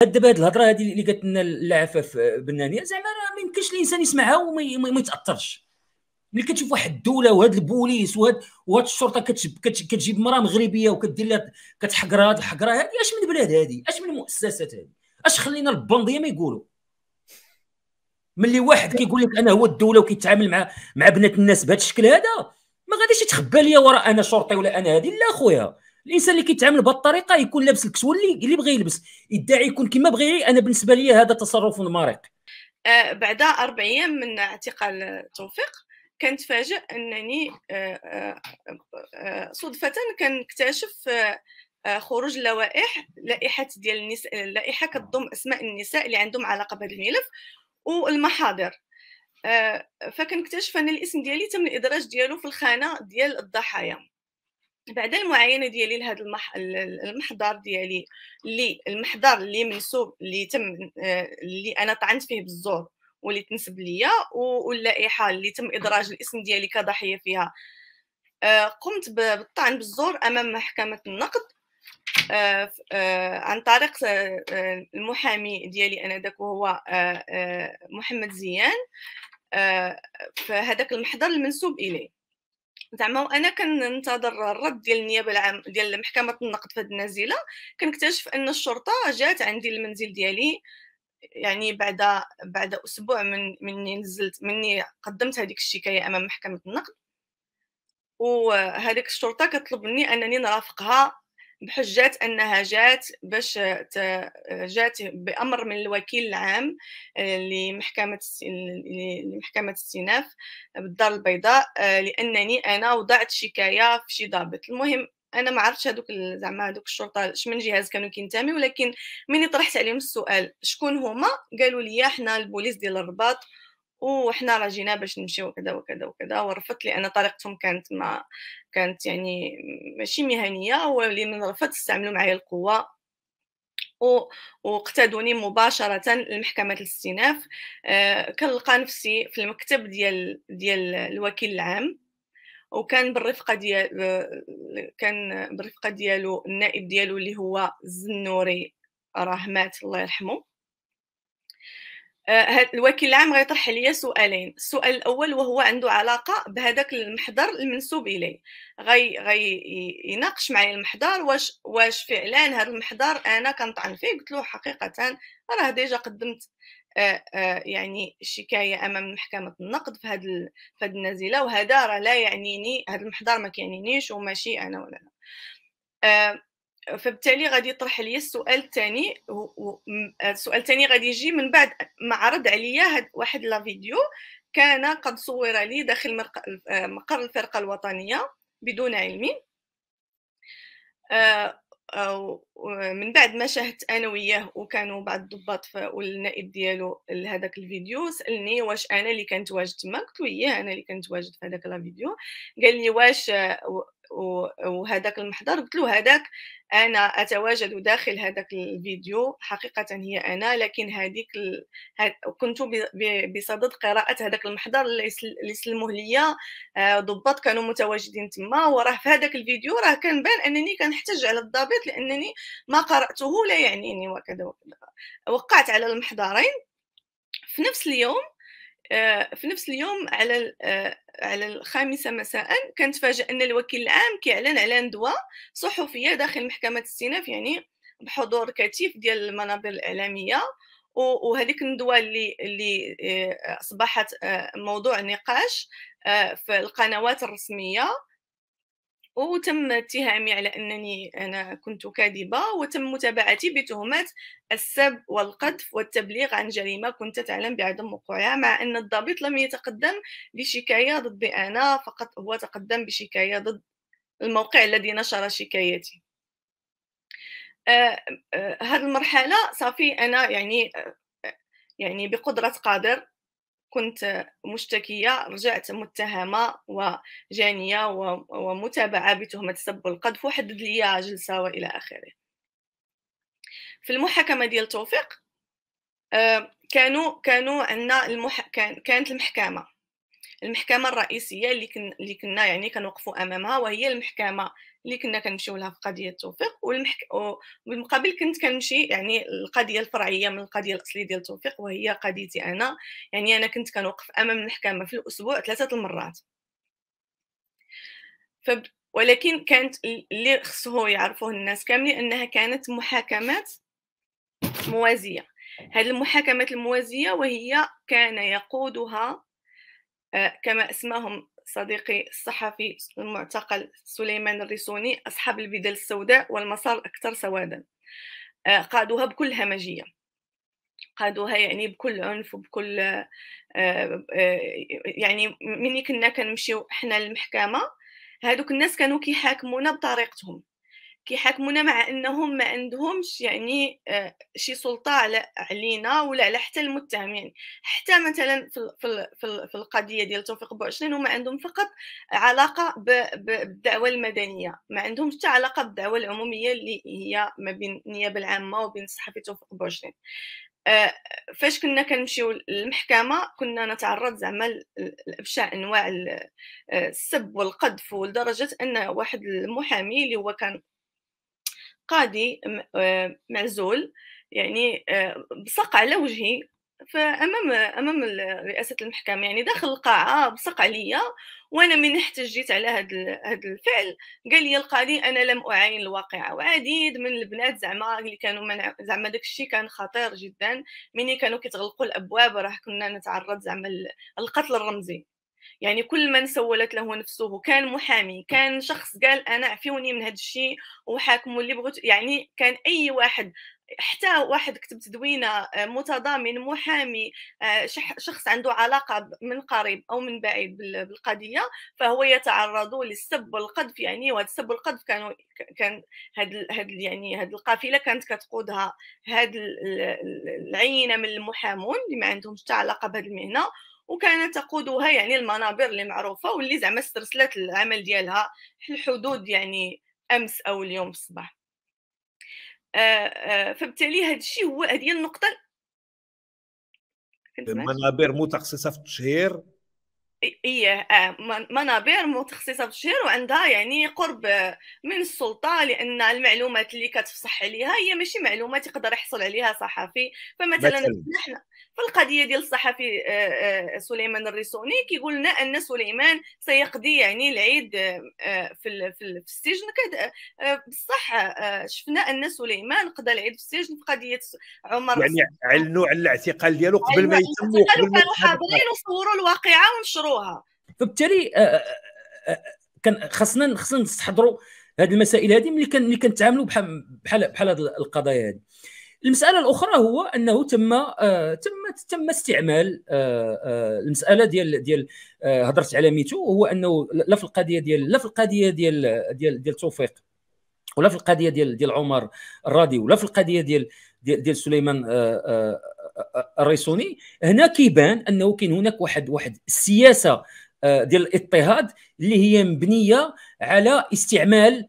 دابا هاد الهضره هادي اللي قالت لنا العفاف بنانيه، زعما راه ما يمكنش الانسان يسمعها وما يتاثرش. ملي كتشوف واحد الدوله وهاد البوليس وهاد الشرطه كتجيب مراه مغربيه وكدير لها كتحقرها، هاد الحقره هادي اش من بلاد هادي، اش من مؤسسات هادي، اش خلينا البنديه ما يقولوا. ملي واحد كيقول لك انا هو الدوله وكيتعامل مع بنات الناس بهذا الشكل هذا، ما غاديش يتخبى ليا وراء انا شرطي ولا انا هادي. لا خويا، الانسان اللي كيتعامل بهذه الطريقه يكون لابس الكسوه اللي بغى يلبس، يدعي يكون كما بغى. انا بالنسبه لي هذا تصرف مريق. بعد 4 أيام من اعتقال توفيق كنتفاجأ أنني صدفة كنكتشف خروج لائحة ديال النساء، لائحة كتضم أسماء النساء اللي عندهم علاقة بهذا الملف والمحاضر. فكنكتشف أن الاسم ديالي تم الإدراج ديالو في الخانة ديال الضحايا. بعد المعاينه ديالي لهذا المحضر ديالي، المحضر اللي منسوب اللي تم اللي انا طعنت فيه بالزور واللي تنسب ليا، واللائحه اللي تم ادراج الاسم ديالي كضحيه فيها، قمت بالطعن بالزور امام محكمه النقد عن طريق المحامي ديالي انا داك، وهو محمد زيان، في هذاك المحضر المنسوب اليه. زعما وانا كننتظر الرد ديال النيابه العامه ديال محكمه النقد في هذه النازله، كنكتشف ان الشرطه جات عندي المنزل ديالي، يعني بعد اسبوع مني قدمت هذيك الشكايه امام محكمه النقد. وهذيك الشرطه كتطلب مني انني نرافقها بحجه انها جات جات بامر من الوكيل العام لمحكمه استئناف بالدار البيضاء، لانني انا وضعت شكايه في شي ضابط. المهم انا ما عرفتش زعما هذوك الشرطه من جهاز كانوا كينتمي، ولكن ملي طرحت عليهم السؤال شكون هما، قالوا لي حنا البوليس ديال الرباط وحنا راه جينا باش نمشيو وكذا وكذا وكذا. ورفضت لان طريقتهم كانت يعني ماشي مهنيه، ولمن رفضت استعملوا معايا القوه واقتادوني مباشره لمحكمه الاستئناف. كنلقى نفسي في المكتب ديال الوكيل العام، وكان بالرفقه ديالو النائب ديالو اللي هو الزنوري، راه مات الله يرحمه. الوكيل العام غيطرح عليا سؤالين. السؤال الاول وهو عنده علاقه بهذاك المحضر المنسوب اليه، غي يناقش معايا المحضر واش فعلا هذا المحضر انا كنطعن فيه. قلت له حقيقه راه ديجا قدمت يعني شكايه امام محكمه النقد في هذه النازله، وهذا راه لا يعنيني، هذا المحضر ما كيعنينيش وماشي انا ولا لا. فبالتالي غادي يطرح عليا السؤال الثاني. السؤال الثاني غادي يجي من بعد ما عرض عليا واحد لا فيديو كان قد صور لي داخل مقر الفرقه الوطنيه بدون علمي. من بعد ما شاهدت انا وياه وكانوا بعض الضباط والنائب ديالو لهذاك الفيديو، سالني واش انا اللي كنت واجد تما. قلت له ايه انا اللي كنت واجد في هذاك الفيديو. قال لي واش وهذاك المحضر؟ قلت له هذاك انا اتواجد داخل هذاك الفيديو حقيقه هي انا، لكن كنت بصدد قراءه هذاك المحضر اللي سلموه ليا ضباط كانوا متواجدين تما. وراه في هذاك الفيديو راه كنبان انني كنحتج على الضابط لانني ما قراته لا يعنيني وكذا وكذا. وقعت على المحضرين في نفس اليوم. على 5 مساء كنتفاجئ ان الوكيل العام كيعلن على ندوه صحفيه داخل محكمه الاستئناف، يعني بحضور كثيف ديال المنابر الاعلاميه. وهذيك الندوه اللي اصبحت موضوع نقاش في القنوات الرسميه، وتم اتهامي على انني انا كنت كاذبه، وتم متابعتي بتهمات السب والقذف والتبليغ عن جريمه كنت تعلم بعدم وقوعها، مع ان الضابط لم يتقدم بشكايه ضدي انا، فقط هو تقدم بشكايه ضد الموقع الذي نشر شكايتي. هذه المرحله صافي انا يعني بقدره قادر كنت مشتكية، رجعت متهمة وجانية ومتابعة بتهمة السب والقذف، وحدد لي جلسة وإلى آخره. في المحاكمة ديال توفيق كانوا عندنا كانت المحكمة المحكمه الرئيسيه اللي كنا يعني كنوقفوا امامها، وهي المحكمه اللي كنا كنمشيو لها في قضيه توفيق. وبالمقابل كنت كنمشي يعني القضيه الفرعيه من القضيه الاصليه ديال توفيق، وهي قضيتي انا. يعني انا كنت كنوقف امام المحكمه في الاسبوع 3 المرات. ولكن كانت اللي خصو يعرفوه الناس كاملين انها كانت محاكمات موازيه. هذه المحاكمات الموازيه وهي كان يقودها كما اسمهم صديقي الصحفي المعتقل سليمان الريسوني أصحاب البدل السوداء والمسار الأكثر سوادا. قادوها بكل همجية، قادوها يعني بكل عنف وبكل يعني مني كنا كنمشيو حنا للمحكمة، هادوك الناس كانوا كيحاكمونا بطريقتهم، كيحاكمونا مع انهم ما عندهمش يعني شي سلطه علينا ولا على حتى المتهمين. حتى مثلا في القضيه ديال توفيق بوعشرين هما عندهم فقط علاقه بالدعوه المدنيه، ما عندهمش حتى علاقه بالدعوه العموميه اللي هي ما بين النيابه العامه وبين الصحفي توفيق بوعشرين. فاش كنا كنمشيو للمحكمه كنا نتعرض زعما لابشع انواع السب والقذف، ولدرجه ان واحد المحامي اللي هو كان قاضي معزول يعني بصق على وجهي امام رئاسه المحكمه، يعني داخل القاعه بصق عليا. وانا من احتجيت على هذا الفعل قال لي القاضي انا لم اعاين الواقعه. وعديد من البنات زعما اللي كانوا زعما داك الشيء كان خطير جدا، ملي كانوا كيتغلقوا الابواب راه كنا نتعرض زعما القتل الرمزي. يعني كل من سولت له نفسه كان محامي، كان شخص قال انا عفوني من هذا الشيء وحاكموا اللي بغيت، يعني كان اي واحد حتى واحد كتب تدوينه متضامن محامي شخص عنده علاقه من قريب او من بعيد بالقضيه فهو يتعرض للسب والقذف. يعني وهذا السب والقذف كان هاد يعني هاد القافله كانت كتقودها هاد العينه من المحامون اللي ما عندهمش حتى علاقه بهذه المهنه، وكانت تقودها يعني المنابر اللي معروفه واللي زعما استرسلت العمل ديالها في الحدود يعني امس او اليوم في الصباح. فبالتالي هذا الشيء هذه النقطه. منابر متخصصه في التشهير، منابر متخصصه في التشهير وعندها يعني قرب من السلطه، لان المعلومات اللي كتفصح عليها هي ماشي معلومات يقدر يحصل عليها صحفي. فمثلا نحن في القضيه ديال الصحفي سليمان الريسوني كيقول لنا ان سليمان سيقضي يعني العيد في السجن. بصح شفنا ان سليمان قضى العيد في السجن في قضيه عمر، يعني علنوا على الاعتقال ديالو قبل ما يتم، كانوا حاضرين وصوروا الواقعه ونشروها. فبالتالي كان خاصنا نستحضروا هذه المسائل هذه ملي كنتعاملوا بحال هذه القضايا هذه. المساله الاخرى هو انه تم استعمال المساله ديال هضرت على ميتو، هو انه لا في القضيه ديال توفيق ولا في القضيه ديال عمر الرادي ولا في القضيه ديال سليمان الريسوني، هنا كيبان انه كاين هناك واحد السياسه ديال الاضطهاد اللي هي مبنيه على استعمال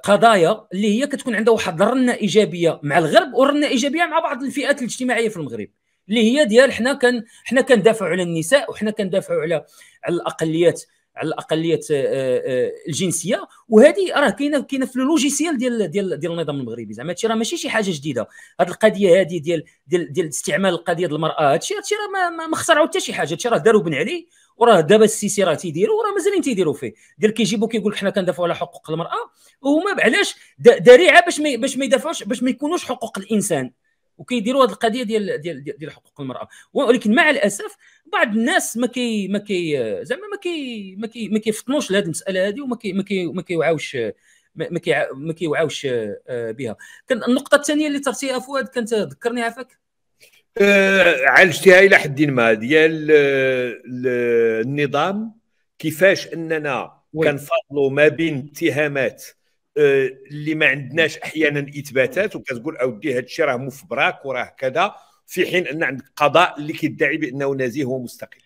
قضايا اللي هي كتكون عندها واحد الرنه ايجابيه مع الغرب ورنه ايجابيه مع بعض الفئات الاجتماعيه في المغرب، اللي هي ديال حنا كندافعوا على النساء وحنا كندافعوا على الاقليات الجنسيه. وهذه راه كاينه في اللوجيسيال ديال النظام المغربي. زعما هادشي راه ماشي شي حاجه جديده. هذه القضيه هذه ديال استعمال القضيه ديال المراه، هادشي راه ما اخترعوا حتى شي حاجه، هادشي راه داروا بن علي، وراه دابا السيسي راه تيديروا وراه مازالين تيديروا فيه. ديال كيجيبوا كيقول لك حنا كندافعوا على حقوق المراه، وهما علاش ذريعه باش ما يدافعوش، باش ما يكونوش حقوق الانسان، وكيديروا هذه القضيه ديال حقوق المراه. ولكن مع الاسف بعض الناس ما كيفطنوش لهذه المساله هذه وما كيوعاوش بها. كان النقطه الثانيه اللي طرتيها فؤاد كانت ذكرني عافاك. عالجتيها الى حد ما ديال النظام، كيفاش اننا كنفاضلوا ما بين اتهامات اللي ما عندناش احيانا اثباتات، وكتقول اودي هذا الشيء راه مفبراك وراه كذا، في حين ان عندك قضاء اللي كيدعي بانه نزيه ومستقل.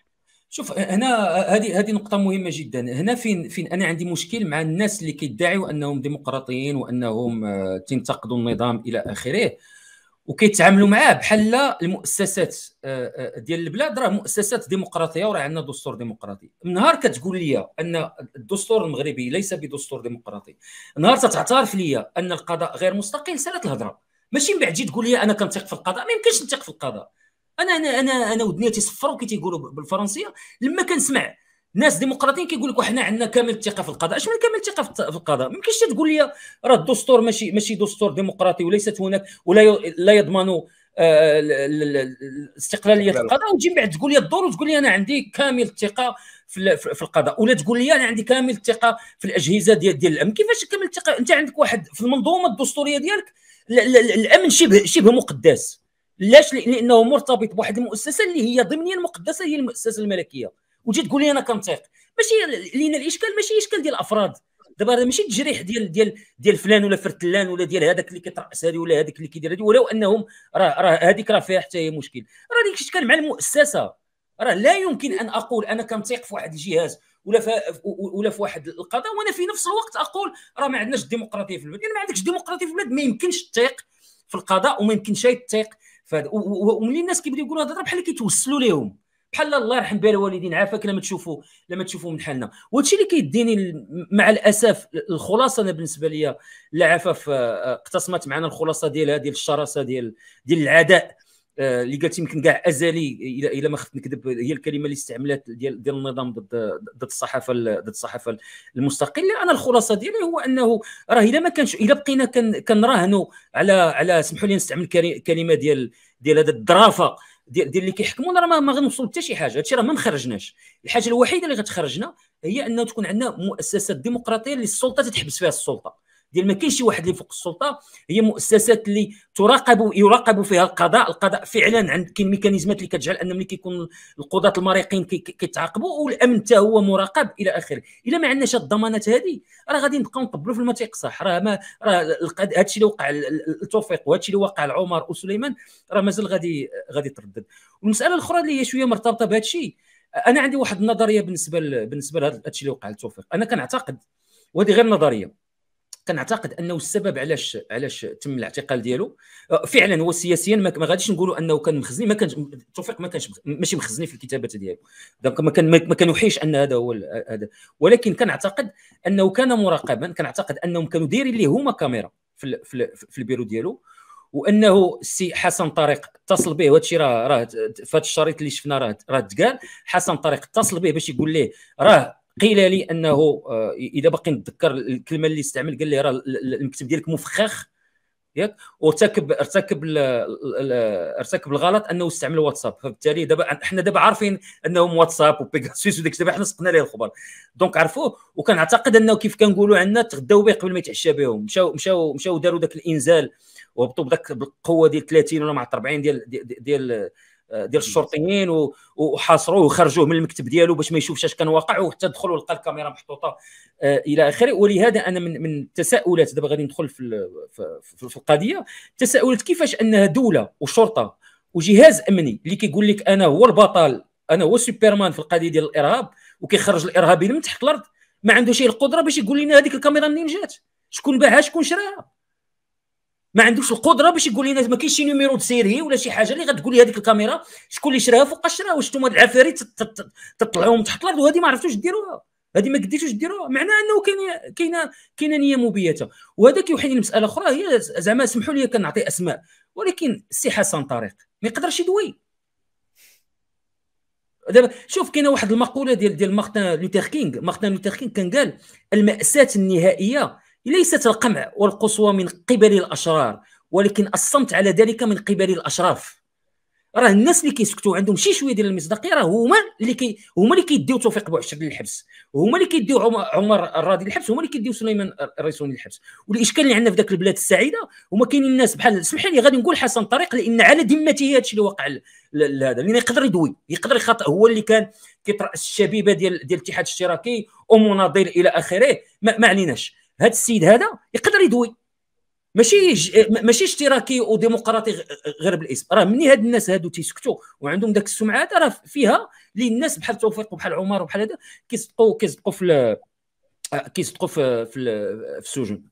شوف هنا هذه نقطة مهمة جدا. هنا فين أنا عندي مشكل مع الناس اللي كيدعوا أنهم ديمقراطيين وأنهم تنتقدوا النظام إلى آخره، وكيتعاملوا معاه بحال المؤسسات ديال البلاد راه مؤسسات ديمقراطيه وراه عندنا دستور ديمقراطي. نهار كتقول لي ان الدستور المغربي ليس بدستور ديمقراطي، نهار تتعترف لي ان القضاء غير مستقل، سالت الهضره. ماشي من بعد تجي تقول لي انا كنثق في القضاء، ما يمكنش نثق في القضاء. انا ودنيا تيصفروا كي تيقولوا بالفرنسيه لما كنسمع ناس ديمقراطيين كيقول لك وحنا عندنا كامل الثقه في القضاء. اش من كامل الثقه في القضاء؟ ما يمكنش تقول لي راه الدستور ماشي دستور ديمقراطي وليست هناك لا يضمن استقلاليه القضاء، وتجي بعد تقول لي الدور وتقول لي انا عندي كامل الثقه في القضاء، ولا تقول لي انا عندي كامل الثقه في الاجهزه ديال الامن. كيفاش كامل الثقه؟ انت عندك واحد في المنظومه الدستوريه ديالك الامن شبه مقدس. لاش؟ لانه مرتبط بواحد المؤسسه اللي هي ضمنيا مقدسه، هي المؤسسه الملكيه، وتجي تقول لي انا كنثق. ماشي لينا الاشكال ماشي اشكال ديال الافراد، دابا هذا ماشي تجريح ديال فلان ولا فرتلان ولا ديال هذاك اللي كيترأس هذه ولا هذاك اللي كيدير هذه، ولو انهم راه هذيك راه فيها حتى هي مشكل. راه ديك الاشكال مع المؤسسه. راه لا يمكن ان اقول انا كنثق في واحد الجهاز ولا في واحد القضاء وانا في نفس الوقت اقول راه ما عندناش ديمقراطيه في البلاد. يعني ما عندكش ديمقراطيه في البلاد، ما يمكنش تثق في القضاء وما يمكنش تثق في هذا. وملي الناس كيبداو يقولوا هذا بحال كيتوسلوا لهم، بحال الله يرحم بها الوالدين عافاك لما تشوفوا من حالنا. وهادشي اللي كيديني مع الاسف الخلاصه. انا بالنسبه لي العفاف اقتسمت معنا الخلاصه ديال الشراسه ديال العداء اللي قالت يمكن كاع ازلي الى ما خفت نكذب، هي الكلمه اللي استعملت ديال النظام ضد الصحافه المستقله. انا الخلاصه ديالي هو انه راه الا ما كانش، الا بقينا كنراهنوا على سمحوا لي نستعمل كلمه ديال هذا الدرافه ديال اللي كيحكمونا، راه ما غنوصلوا حتى شي حاجه. هادشي راه ما مخرجناش. الحاجه الوحيده اللي غتخرجنا هي انه تكون عندنا مؤسسات ديمقراطيه اللي السلطه تتحبس فيها السلطه ديال ما كاينش شي واحد اللي فوق السلطه. هي مؤسسات اللي يراقب فيها القضاء فعلا. عند كاين ميكانيزمات اللي كتجعل ان ملي كيكون القضاة المريقين كيتعاقبوا والامن حتى هو مراقب الى اخره. الا ما عندناش الضمانات هذه راه غادي نبقاو نطبلوا في الماء تيقصح. راه هادشي اللي وقع التوفيق وهادشي اللي وقع لعمر وسليمان راه مازال غادي تردد. والمساله الاخرى اللي هي شويه مرتبطه بهادشي، انا عندي واحد النظريه بالنسبه لهذا الشيء اللي وقع للتوفيق. انا كنعتقد، وهذه غير نظريه، كنعتقد انه السبب علاش تم الاعتقال ديالو فعلا هو سياسيا. ما غاديش نقولوا انه كان مخزني، ما كان توفيق ما كانش ماشي مخزني في الكتابه ديالو، دونك ما كنوحيش ان هذا هو هذا. ولكن كنعتقد انه كان مراقبا، كنعتقد انهم كانوا دايرين ليه هما كاميرا في البيرو ديالو، وانه السي حسن طارق اتصل به. وهذا الشيء راه في هذا الشريط اللي شفنا راه تقال. حسن طارق اتصل به باش يقول ليه راه قيل لي انه اذا باقي نتذكر الكلمه اللي استعمل، قال لي راه المكتب ديالك مفخخ ياك، ارتكب الغلط انه استعمل واتساب. فبالتالي دابا حنا عارفين انهم واتساب وبيغاسوس وداك الشيء، دابا حنا سقنا ليه الخبر دونك عرفوه. وكنعتقد انه كيف كنقولوا عندنا تغداو به قبل ما يتعشى بهم. مشاو داروا ذاك الانزال وهبطوا بداك بالقوه ديال 30 ولا مع 40 ديال الشرطيين وحاصروه وخرجوه من المكتب ديالو باش ما يشوفش اش كان واقع، وحتى دخلوا لقى الكاميرا محطوطه الى اخره. ولهذا انا من التساؤلات، دابا غادي ندخل في القضيه، تساؤلات كيفاش انها دوله وشرطه وجهاز امني اللي كيقول لك انا هو البطل، انا هو سوبرمان في القضيه ديال الارهاب وكيخرج الارهابيين من تحت الارض، ما عندوش القدره باش يقول لنا هذيك الكاميرا منين جات، شكون باعها، شكون شراها. ما عندوش القدره باش يقول لنا ما كاينش شي نيميرو د سيري ولا شي حاجه اللي غتقول لي هذيك الكاميرا شكون اللي شراها، فوقاش شراها، واش نتوما العفاريت تطلعوا من تحت الارض وهذه ما عرفتوش ديروها، هذه ما قديتوش ديروها، معناه انه كاينه نيه مبيته. وهذا كيوحيني لمساله اخرى، هي زعما سمحوا لي كنعطي اسماء، ولكن السي حسن طارق ما يقدرش يدوي. دابا شوف كاينه واحد المقوله ديال مارتن لوثر كينغ كان قال المأساة النهائيه ليست القمع والقسوة من قبل الأشرار، ولكن الصمت على ذلك من قبل الأشراف. راه الناس اللي كيسكتوا عندهم شي شويه ديال المصداقيه، راه هما اللي كيديو توفيق بوعشر للحبس، هما اللي كيديو عمر الراضي للحبس، هما اللي كيديو سليمان الريسوني للحبس. والاشكال اللي عندنا في ذاك البلاد السعيده هما كاينين الناس بحال، اسمح لي غادي نقول حسن طريق لان على ذمته هذا الشيء اللي وقع هذا، لان يقدر يدوي، يقدر يخاطئ، هو اللي كان كيترأس الشبيبه ديال الاتحاد الاشتراكي ومناضل الى اخره. ما عليناش، هذا السيد هذا يقدر يدوي، ماشي اشتراكي وديمقراطي غير بالاسم. راه مني هاد الناس هادو تيسكتوا وعندهم داك السمعه هذا، راه فيها اللي الناس بحال توفيق وبحال عمر وبحال هذا كيصدقوا في السجن.